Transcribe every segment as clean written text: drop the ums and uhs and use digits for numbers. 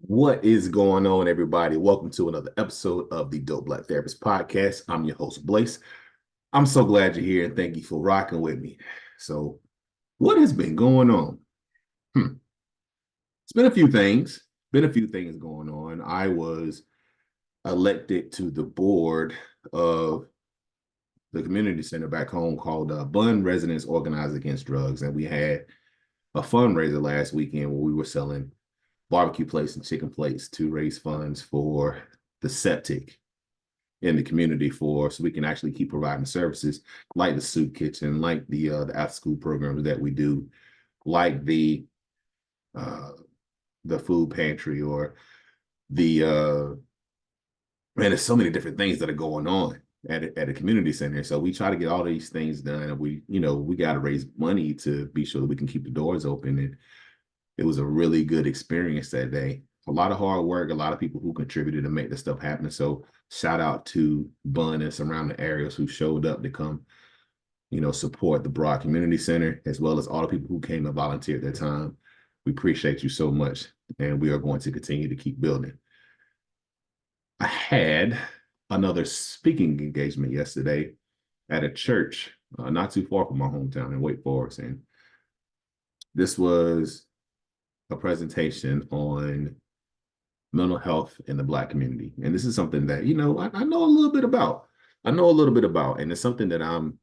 What is going on, everybody? Welcome to another episode of the Dope Black Therapist Podcast. I'm your host, Blaze. I'm so glad you're here and thank you for rocking with me. So, what has been going on? It's been a few things. Been a few things going on. I was elected to the board of the community center back home called Bunn Residents Organized Against Drugs, and we had a fundraiser last weekend where we were selling barbecue plates and chicken plates to raise funds for the septic in the community so we can actually keep providing services like the soup kitchen, like the after school programs that we do, like uh, the food pantry or the man, there's so many different things that are going on at a community center. So we try to get all these things done, and we got to raise money to be sure that we can keep the doors open. And it was a really good experience that day. A lot of hard work, a lot of people who contributed to make this stuff happen. So shout out to Bunn and surrounding areas who showed up to come, support the Broad Community Center, as well as all the people who came and volunteered their time. We appreciate you so much, and we are going to continue to keep building. I had another speaking engagement yesterday at a church not too far from my hometown in Wake Forest, and this was a presentation on mental health in the Black community. And this is something that, I know a little bit about. I know a little bit about, and it's something that I'm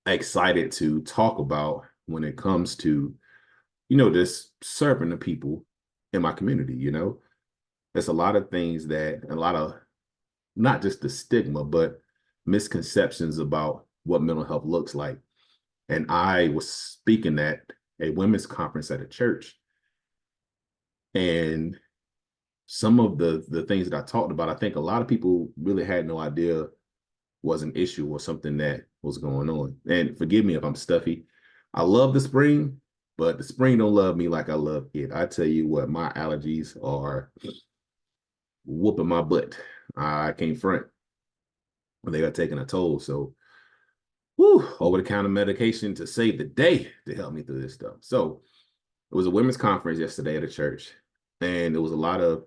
excited to talk about when it comes to, just serving the people in my community. There's a lot of things a lot of, not just the stigma, but misconceptions about what mental health looks like. And I was speaking at a women's conference at a church. And some of the things that I talked about, I think a lot of people really had no idea was an issue or something that was going on. And forgive me if I'm stuffy. I love the spring, but the spring don't love me like I love it. I tell you what, my allergies are whooping my butt. I can't front. They are taking a toll. So, over-the-counter medication to save the day to help me through this stuff. So it was a women's conference yesterday at a church, and there was a lot of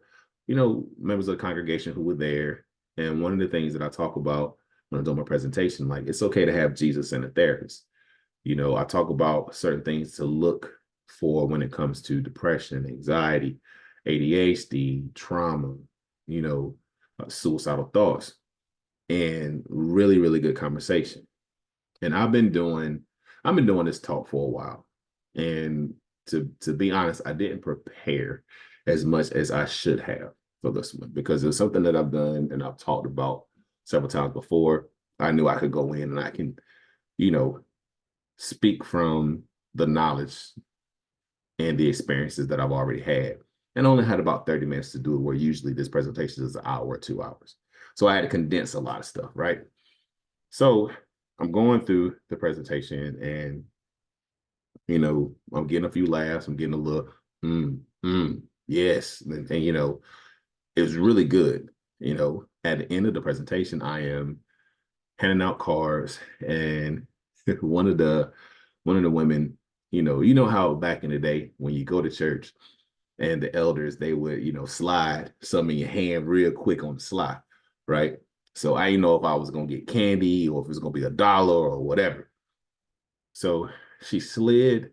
members of the congregation who were there. And one of the things that I talk about when I'm doing my presentation, like, it's okay to have Jesus and a therapist. I talk about certain things to look for when it comes to depression, anxiety, ADHD, trauma, suicidal thoughts, and really, really good conversation. And I've been doing this talk for a while. And to be honest, I didn't prepare as much as I should have for this one, because it's something that I've done and I've talked about several times before. I knew I could go in and I can, speak from the knowledge and the experiences that I've already had. And I only had about 30 minutes to do it, where usually this presentation is an hour or 2 hours. So I had to condense a lot of stuff, right? So I'm going through the presentation, and I'm getting a few laughs. I'm getting a little, yes. And it was really good. At the end of the presentation, I am handing out cards, and one of the women, how back in the day when you go to church and the elders, they would, slide some in your hand real quick on the slide, right? So I didn't know if I was gonna get candy or if it was gonna be $1 or whatever. So she slid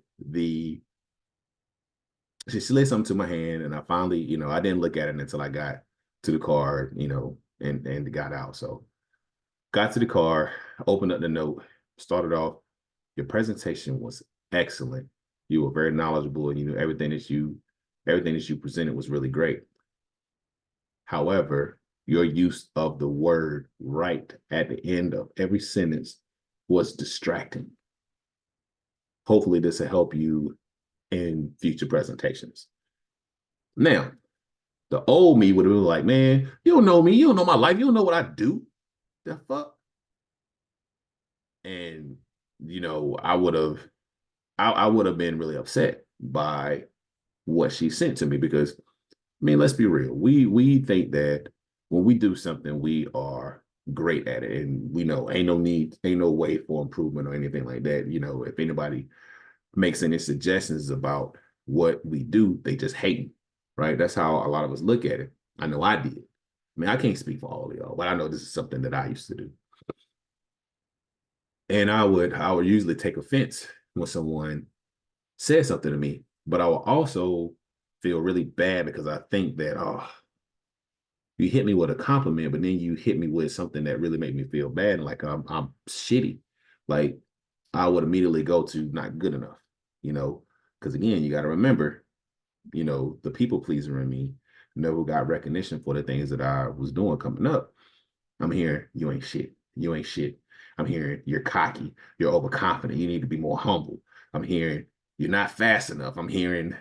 something to my hand, and I finally, I didn't look at it until I got to the car, and got out. So got to the car, opened up the note, started off. Your presentation was excellent. You were very knowledgeable, and everything that you presented was really great. However, your use of the word right at the end of every sentence was distracting. Hopefully this will help you in future presentations. Now, the old me would have been like, man, you don't know me. You don't know my life. You don't know what I do. The fuck? And, I would have been really upset by what she sent to me, because, let's be real. We think that when we do something, we are great at it, and we know ain't no way for improvement or anything like that. If anybody makes any suggestions about what we do, they just hate. right? That's how a lot of us look at it. I know I did. I mean, I can't speak for all of y'all, but I know this is something that I used to do. And I would usually take offense when someone said something to me, but I will also feel really bad because I think that, oh, you hit me with a compliment, but then you hit me with something that really made me feel bad, and like I'm shitty. Like I would immediately go to not good enough, you know, because again, you got to remember, the people pleaser in me never got recognition for the things that I was doing coming up. I'm hearing you ain't shit. You ain't shit. I'm hearing you're cocky. You're overconfident. You need to be more humble. I'm hearing you're not fast enough. I'm hearing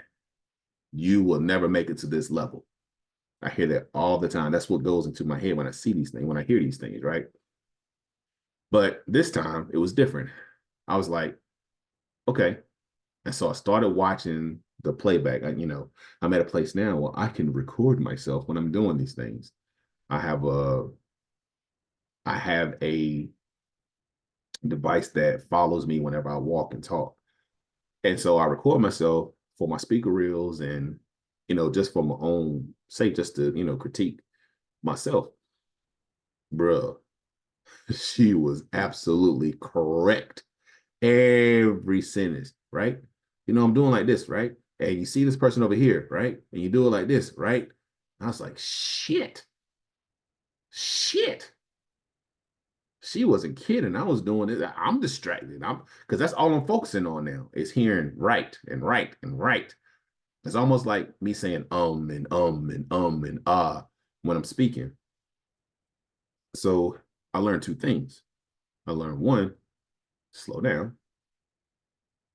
you will never make it to this level. I hear that all the time. That's what goes into my head when I see these things, when I hear these things, right? But this time it was different. I was like, okay. And so I started watching the playback. I'm at a place now where I can record myself when I'm doing these things. I have a device that follows me whenever I walk and talk. And so I record myself for my speaker reels and, just for my own sake, just to, critique myself. Bruh, she was absolutely correct. Every sentence, right? I'm doing like this, right? And you see this person over here, right? And you do it like this, right? I was like, shit. She wasn't kidding. I was doing it. I'm distracted. Because that's all I'm focusing on now is hearing right and right and right. It's almost like me saying and ah when I'm speaking. So I learned two things. I learned one, slow down,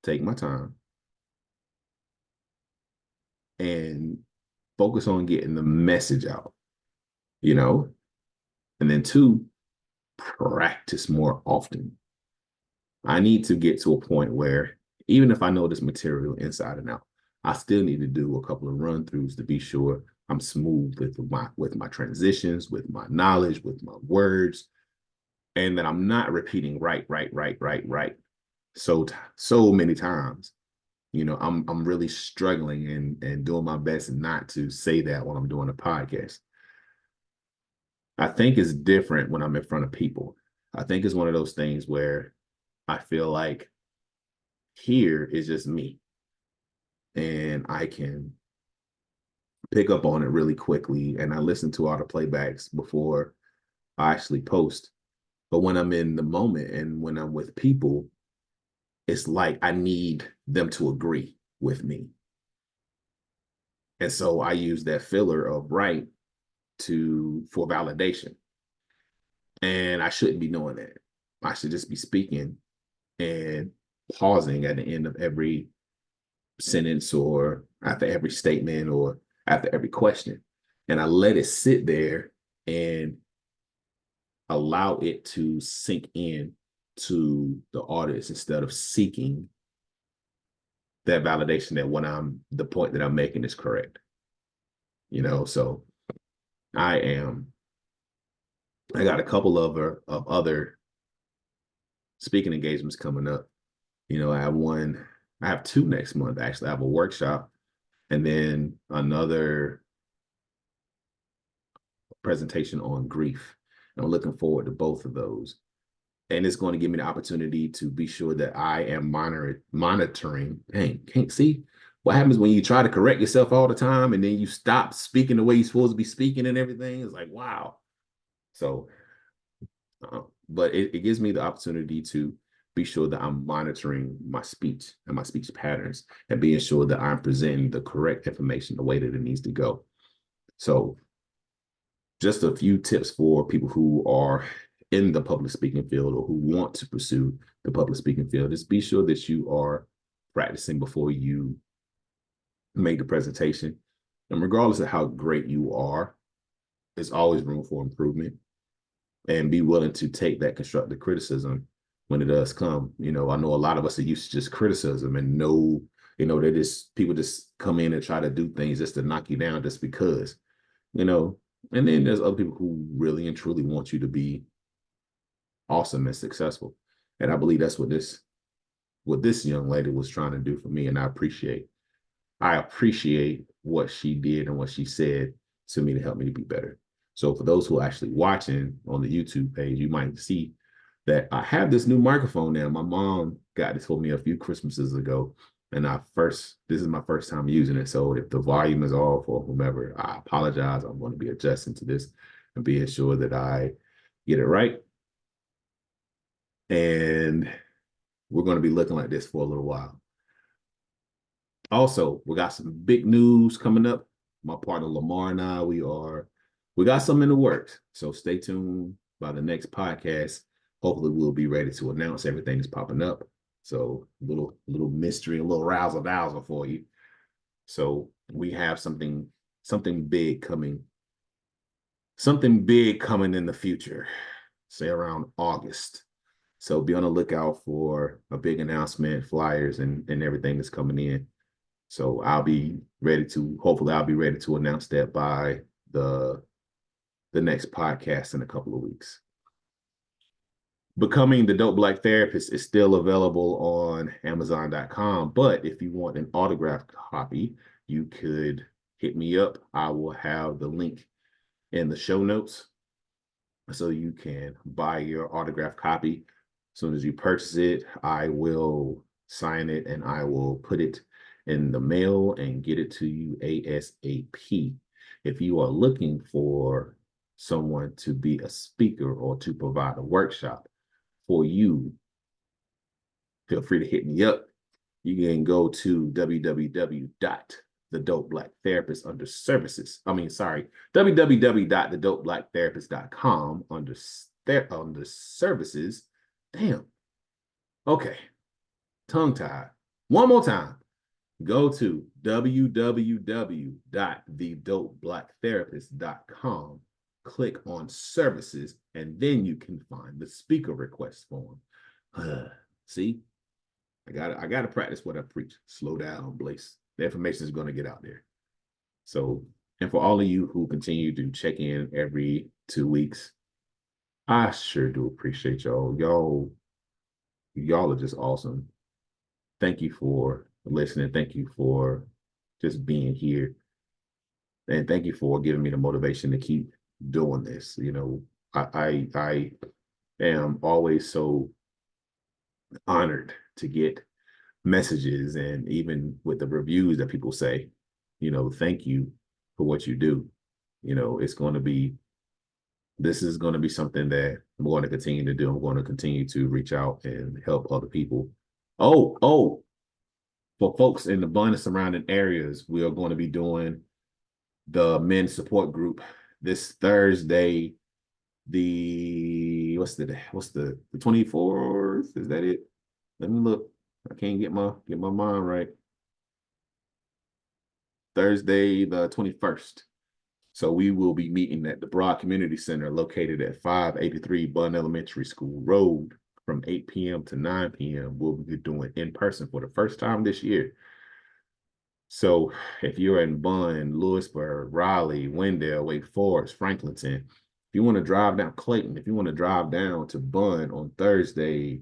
take my time, and focus on getting the message out, you know? And then two, practice more often. I need to get to a point where even if I know this material inside and out, I still need to do a couple of run throughs to be sure I'm smooth with my transitions, with my knowledge, with my words, and that I'm not repeating right so many times. I'm really struggling and doing my best not to say that when I'm doing a podcast. I think it's different when I'm in front of people. I think it's one of those things where I feel like here is just me and I can pick up on it really quickly. And I listen to all the playbacks before I actually post. But when I'm in the moment and when I'm with people, it's like I need them to agree with me. And so I use that filler of right for validation. And I shouldn't be doing that. I should just be speaking and pausing at the end of every sentence or after every statement or after every question. And I let it sit there and allow it to sink in to the audience instead of seeking that validation that the point that I'm making is correct. So I got a couple of other speaking engagements coming up. I have two next month, actually. I have a workshop and then another presentation on grief. And I'm looking forward to both of those. And it's going to give me the opportunity to be sure that I am monitoring. Dang, can't see what happens when you try to correct yourself all the time and then you stop speaking the way you're supposed to be speaking and everything. It's like, wow. So, but it gives me the opportunity to be sure that I'm monitoring my speech and my speech patterns and being sure that I'm presenting the correct information the way that it needs to go. So just a few tips for people who are in the public speaking field or who want to pursue the public speaking field is be sure that you are practicing before you make the presentation. And regardless of how great you are, there's always room for improvement, and be willing to take that constructive criticism when it does come. I know a lot of us are used to just criticism and people just come in and try to do things just to knock you down just because, and then there's other people who really and truly want you to be awesome and successful. And I believe that's what this young lady was trying to do for me, and I appreciate I appreciate what she did and what she said to me to help me to be better. So for those who are actually watching on the YouTube page, you might see that I have this new microphone now. My mom got this for me a few Christmases ago, and this is my first time using it. So if the volume is off or whomever, I apologize. I'm going to be adjusting to this and being sure that I get it right. And we're going to be looking like this for a little while. Also, we got some big news coming up. My partner Lamar and I, we got some in the works. So stay tuned by the next podcast. Hopefully we'll be ready to announce everything that's popping up. So little mystery, a little razzle dazzle for you. So we have something big coming in the future, say around August. So be on the lookout for a big announcement, flyers, and everything that's coming in. So hopefully I'll be ready to announce that by the next podcast in a couple of weeks. Becoming the Dope Black Therapist is still available on Amazon.com, but if you want an autographed copy, you could hit me up. I will have the link in the show notes so you can buy your autographed copy. As soon as you purchase it, I will sign it and I will put it in the mail and get it to you ASAP. If you are looking for someone to be a speaker or to provide a workshop for you, feel free to hit me up. You can go to www.thedopeblackTherapist under services. www.thedopeblackTherapist.com under services. Damn. Okay. Tongue tied. One more time. Go to www.thedopeblackTherapist.com, click on services, and then you can find the speaker request form. See, I gotta practice what I preach. Slow down, Blaze. The information is going to get out there. So, and for all of you who continue to check in every 2 weeks, I sure do appreciate y'all. Y'all are just awesome. Thank you for listening. Thank you for just being here. And thank you for giving me the motivation to keep doing this. You know, I am always so honored to get messages, and even with the reviews that people say, you know, thank you for what you do. You know, this is going to be something that I'm going to continue to do. I'm going to continue to reach out and help other people. Oh, for folks in the Bunn and surrounding areas, we are going to be doing the men's support group this Thursday. What's the 24th? Is that it? Let me look. I can't get my mind right. Thursday, the 21st. So we will be meeting at the Broad Community Center located at 583 Bunn Elementary School Road from 8 p.m. to 9 p.m. We'll be doing in person for the first time this year. So if you're in Bunn, Lewisburg, Raleigh, Wendell, Wake Forest, Franklinton, if you want to drive down Clayton, if you want to drive down to Bunn on Thursday,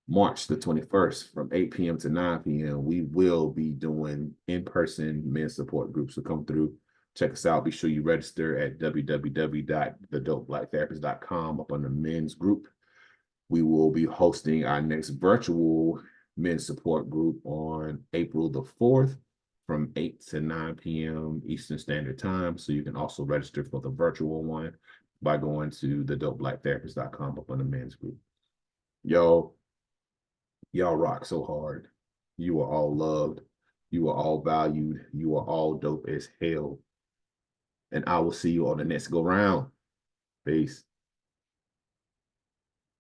March the 21st from 8 p.m. to 9 p.m., we will be doing in-person men's support groups. So come through, check us out. Be sure you register at www.thedopeblackTherapist.com up on the men's group. We will be hosting our next virtual men's support group on April the 4th from 8 to 9 p.m. Eastern Standard Time. So you can also register for the virtual one by going to thedopeblackTherapist.com up on the men's group. Y'all rock so hard. You are all loved. You are all valued. You are all dope as hell. And I will see you on the next go round. Peace.